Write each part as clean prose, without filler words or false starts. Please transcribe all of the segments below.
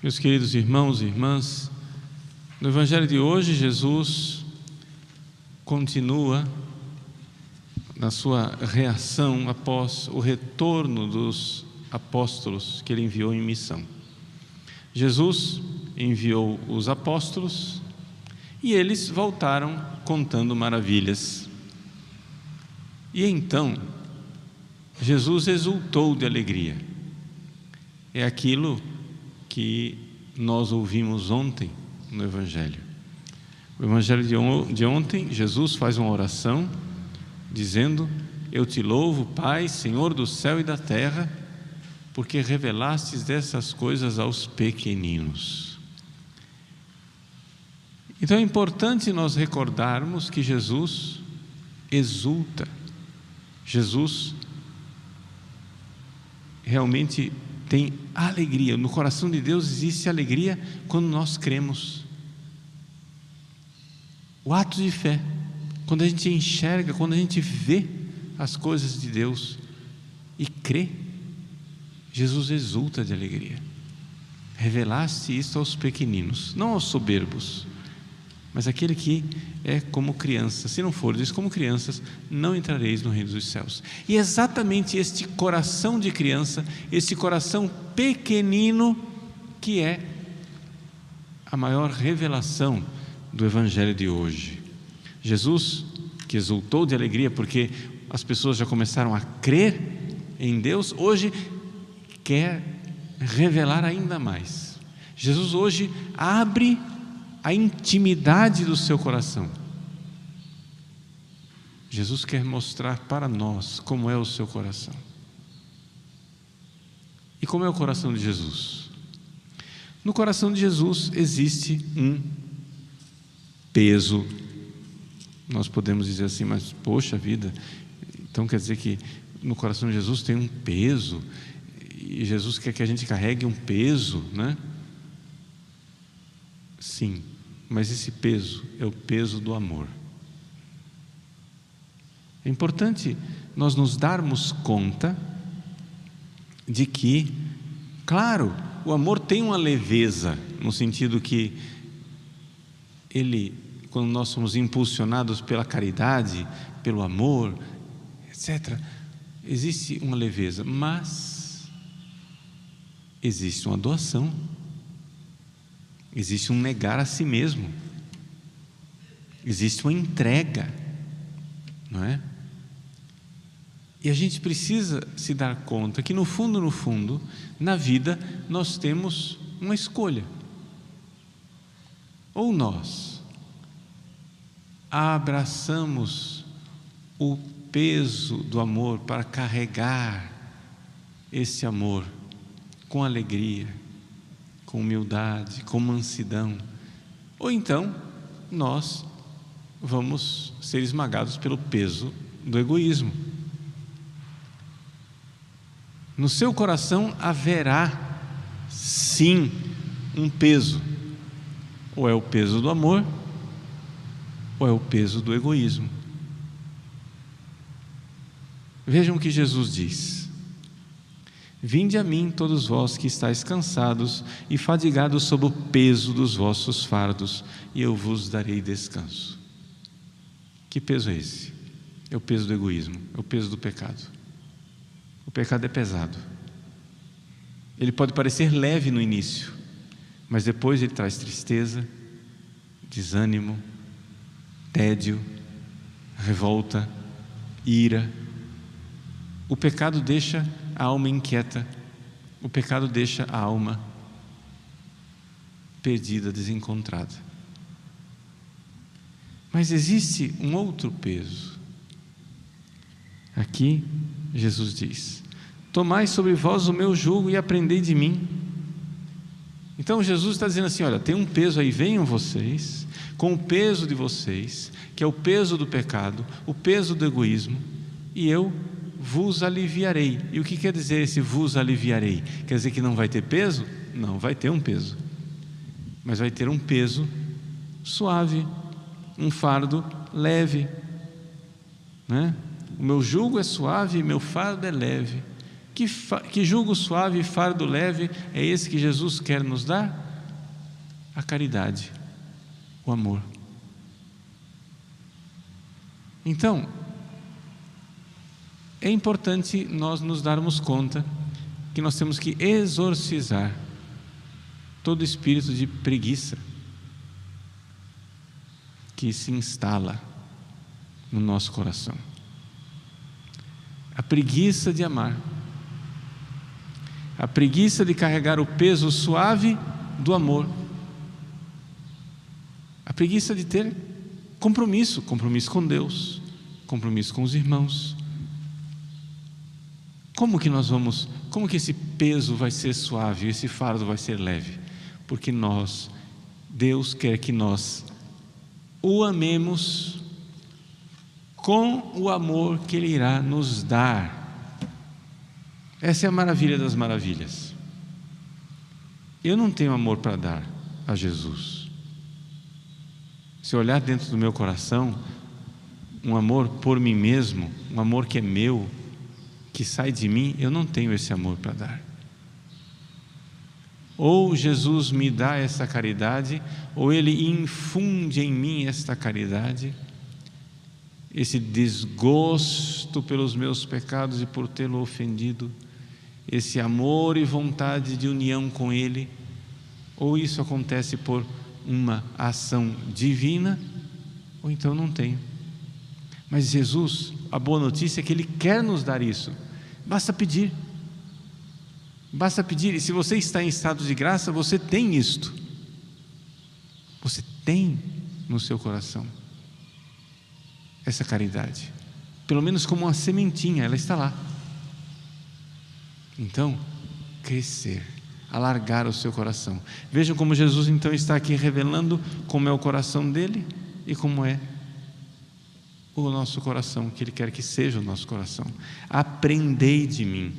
Meus queridos irmãos e irmãs, no Evangelho de hoje, Jesus continua na sua reação após o retorno dos apóstolos que ele enviou em missão. Jesus enviou os apóstolos e eles voltaram contando maravilhas. E então, Jesus exultou de alegria. É aquilo que nós ouvimos ontem no Evangelho. O Evangelho de ontem, Jesus faz uma oração dizendo: eu te louvo, Pai, Senhor do céu e da terra, porque revelastes dessas coisas aos pequeninos. Então é importante nós recordarmos que Jesus exulta. Jesus realmente tem alegria. No coração de Deus existe alegria quando nós cremos. O ato de fé, quando a gente enxerga, quando a gente vê as coisas de Deus e crê, Jesus exulta de alegria. Revelaste isto aos pequeninos, não aos soberbos, mas aquele que é como criança. Se não fordes como crianças, não entrareis no reino dos céus. E exatamente este coração de criança, este coração pequenino, que é a maior revelação do Evangelho de hoje. Jesus, que exultou de alegria porque as pessoas já começaram a crer em Deus, hoje quer revelar ainda mais. Jesus hoje abre a intimidade do seu coração. Jesus quer mostrar para nós como é o seu coração. E como é o coração de Jesus? No coração de Jesus existe um peso. Nós podemos dizer assim, mas poxa vida, então quer dizer que no coração de Jesus tem um peso, e Jesus quer que a gente carregue um peso, né? Sim, mas esse peso é o peso do amor. É importante nós nos darmos conta de que, claro, o amor tem uma leveza, no sentido que ele, quando nós somos impulsionados pela caridade, pelo amor, etc., existe uma leveza, mas existe uma doação. Existe um negar a si mesmo, existe uma entrega, não é? E a gente precisa se dar conta que no fundo, na vida, nós temos uma escolha. Ou nós abraçamos o peso do amor para carregar esse amor com alegria, com humildade, com mansidão, ou então nós vamos ser esmagados pelo peso do egoísmo. No seu coração haverá sim um peso, ou é o peso do amor, ou é o peso do egoísmo. Vejam o que Jesus diz: vinde a mim todos vós que estáis cansados e fadigados sob o peso dos vossos fardos, e eu vos darei descanso. Que peso é esse? É o peso do egoísmo, é o peso do pecado. O pecado é pesado. Ele pode parecer leve no início, mas depois ele traz tristeza, desânimo, tédio, revolta, ira. O pecado deixa a alma inquieta, o pecado deixa a alma perdida, desencontrada. Mas existe um outro peso. Aqui Jesus diz: tomai sobre vós o meu jugo e aprendei de mim. Então Jesus está dizendo assim: olha, tem um peso aí, venham vocês com o peso de vocês, que é o peso do pecado, o peso do egoísmo, e eu vos aliviarei. E o que quer dizer esse vos aliviarei? Quer dizer que não vai ter peso? Não, vai ter um peso, mas vai ter um peso suave, um fardo leve, né? O meu jugo é suave e meu fardo é leve. Que jugo suave e fardo leve é esse que Jesus quer nos dar? A caridade, o amor. Então, é importante nós nos darmos conta que nós temos que exorcizar todo espírito de preguiça que se instala no nosso coração. A preguiça de amar, a preguiça de carregar o peso suave do amor, a preguiça de ter compromisso com Deus, compromisso com os irmãos. Como que esse peso vai ser suave, esse fardo vai ser leve? Porque Deus quer que nós o amemos com o amor que Ele irá nos dar. Essa é a maravilha das maravilhas. Eu não tenho amor para dar a Jesus. Se eu olhar dentro do meu coração, um amor por mim mesmo, um amor que é meu, que sai de mim, eu não tenho esse amor para dar. Ou Jesus me dá essa caridade, ou Ele infunde em mim esta caridade, esse desgosto pelos meus pecados e por tê-lo ofendido, esse amor e vontade de união com Ele, ou isso acontece por uma ação divina, ou então não tenho. Mas Jesus, a boa notícia é que Ele quer nos dar isso, basta pedir. Basta pedir, e se você está em estado de graça, você tem isto. Você tem no seu coração essa caridade, pelo menos como uma sementinha, ela está lá. Então, crescer, alargar o seu coração. Vejam como Jesus então está aqui revelando como é o coração dele e como é o nosso coração, que Ele quer que seja o nosso coração. Aprendei de mim.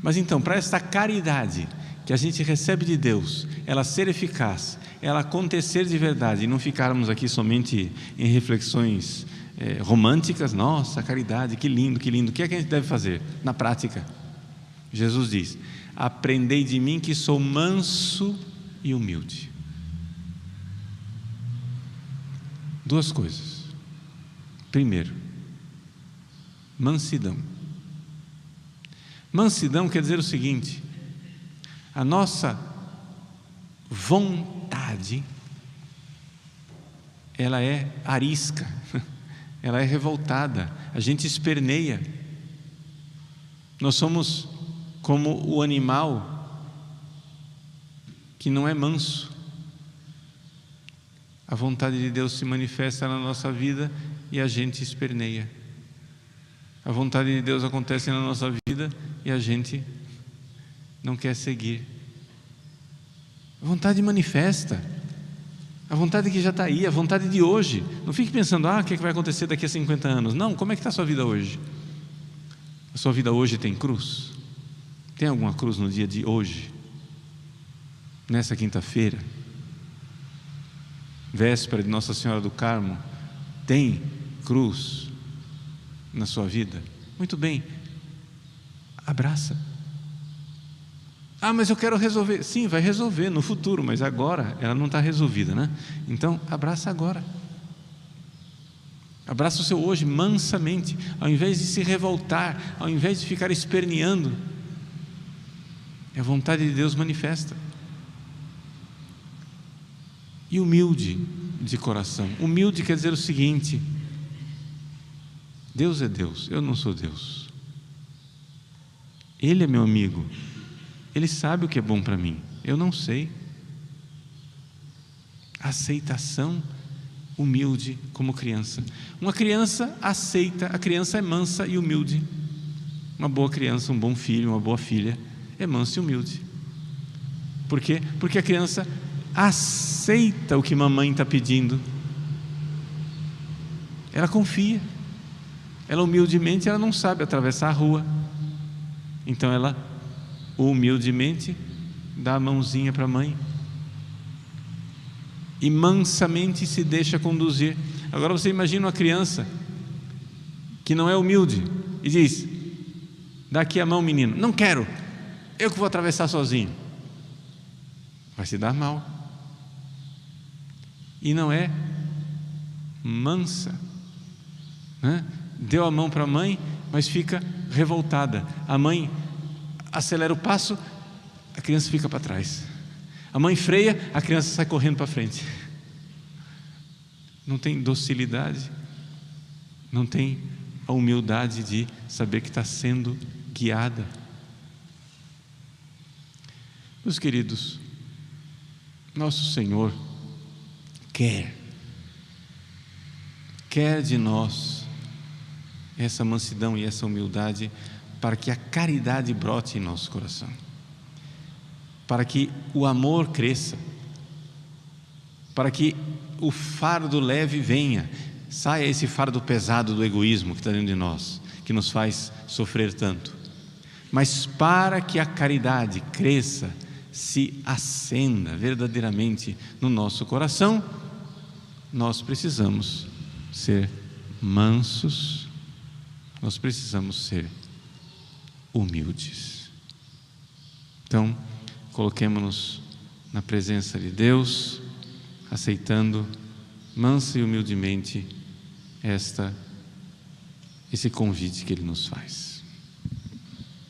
Mas então, para esta caridade que a gente recebe de Deus, ela ser eficaz, ela acontecer de verdade, e não ficarmos aqui somente em reflexões românticas, nossa, caridade, que lindo, que lindo. O que é que a gente deve fazer na prática? Jesus diz: aprendei de mim que sou manso e humilde. Duas coisas. Primeiro, mansidão. Mansidão quer dizer o seguinte: a nossa vontade, ela é arisca, ela é revoltada, a gente esperneia. Nós somos como o animal que não é manso. A vontade de Deus se manifesta na nossa vida e a gente esperneia. A vontade de Deus acontece na nossa vida e a gente não quer seguir. A vontade manifesta, a vontade que já está aí, a vontade de hoje. Não fique pensando, o que é que vai acontecer daqui a 50 anos. Não, como é que está a sua vida hoje? A sua vida hoje tem cruz? Tem alguma cruz no dia de hoje? Nessa quinta-feira, véspera de Nossa Senhora do Carmo, tem cruz na sua vida? Muito bem, abraça. Mas eu quero resolver. Sim, vai resolver no futuro, mas agora ela não está resolvida, né? Então, abraça agora. Abraça o seu hoje mansamente, ao invés de se revoltar, ao invés de ficar esperneando. A vontade de Deus manifesta. E humilde de coração. Humilde quer dizer o seguinte: Deus é Deus, eu não sou Deus. Ele é meu amigo, Ele sabe o que é bom para mim, eu não sei. Aceitação humilde como criança. Uma criança aceita, a criança é mansa e humilde. Uma boa criança, um bom filho, uma boa filha é manso e humilde. Por quê? Porque a criança aceita o que mamãe está pedindo. Ela confia. Ela humildemente, ela não sabe atravessar a rua. Então ela humildemente dá a mãozinha para a mãe e mansamente se deixa conduzir. Agora você imagina uma criança que não é humilde e diz: Dá aqui a mão, menino. Não quero, eu que vou atravessar sozinho. Vai se dar mal. E não é mansa, né? Deu a mão para a mãe, mas fica revoltada. A mãe acelera o passo, a criança fica para trás. A mãe freia, a criança sai correndo para frente. Não tem docilidade, não tem a humildade de saber que está sendo guiada. Meus queridos, nosso Senhor quer de nós essa mansidão e essa humildade, para que a caridade brote em nosso coração, para que o amor cresça, para que o fardo leve venha, saia esse fardo pesado do egoísmo que está dentro de nós, que nos faz sofrer tanto. Mas para que a caridade cresça, se acenda verdadeiramente no nosso coração, nós precisamos ser mansos, nós precisamos ser humildes. Então, coloquemo-nos na presença de Deus, aceitando mansa e humildemente esse convite que Ele nos faz.